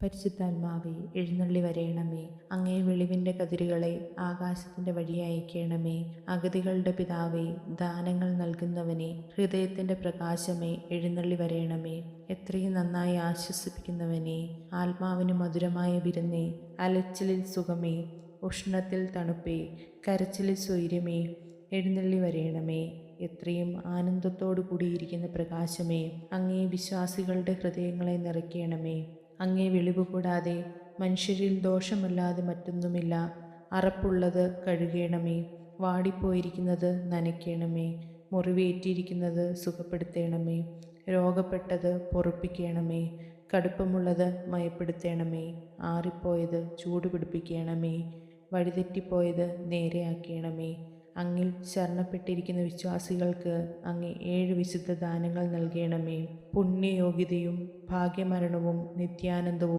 പരിശുദ്ധാത്മാവേ, എഴുന്നള്ളി വരേണമേ. അങ്ങേ വെളിവിൻ്റെ കതിരുകളെ ആകാശത്തിൻ്റെ വഴി അയക്കണമേ. അഗതികളുടെ പിതാവേ, ദാനങ്ങൾ നൽകുന്നവനെ, ഹൃദയത്തിൻ്റെ പ്രകാശമേ, എഴുന്നള്ളി വരേണമേ. എത്രയും നന്നായി ആശ്വസിപ്പിക്കുന്നവനെ, ആത്മാവിന് മധുരമായ വിരുന്നേ, അലച്ചിലിൽ സുഖമേ, ഉഷ്ണത്തിൽ തണുപ്പേ, കരച്ചിലിൽ സ്വൈര്യമേ, എഴുന്നള്ളി വരേണമേ. എത്രയും ആനന്ദത്തോടു കൂടിയിരിക്കുന്ന പ്രകാശമേ, അങ്ങേ വിശ്വാസികളുടെ ഹൃദയങ്ങളെ നിറയ്ക്കണമേ. അങ്ങേ വെളിവ് കൂടാതെ മനുഷ്യരിൽ ദോഷമല്ലാതെ മറ്റൊന്നുമില്ല. അറപ്പുള്ളത് കഴുകണമേ, വാടിപ്പോയിരിക്കുന്നത് നനയ്ക്കണമേ, മുറിവേറ്റിരിക്കുന്നത് സുഖപ്പെടുത്തണമേ, രോഗപ്പെട്ടത് പൊറുപ്പിക്കണമേ, കടുപ്പമുള്ളത് മയപ്പെടുത്തണമേ, ആറിപ്പോയത് ചൂടുപിടിപ്പിക്കണമേ, വഴിതെറ്റിപ്പോയത് നേരെയാക്കണമേ. അങ്ങിൽ ശരണപ്പെട്ടിരിക്കുന്ന വിശ്വാസികൾക്ക് അങ്ങ് 7 വിശുദ്ധ ദാനങ്ങൾ നൽകണമേ. പുണ്യയോഗ്യതയും ഭാഗ്യമരണവും നിത്യാനന്ദവും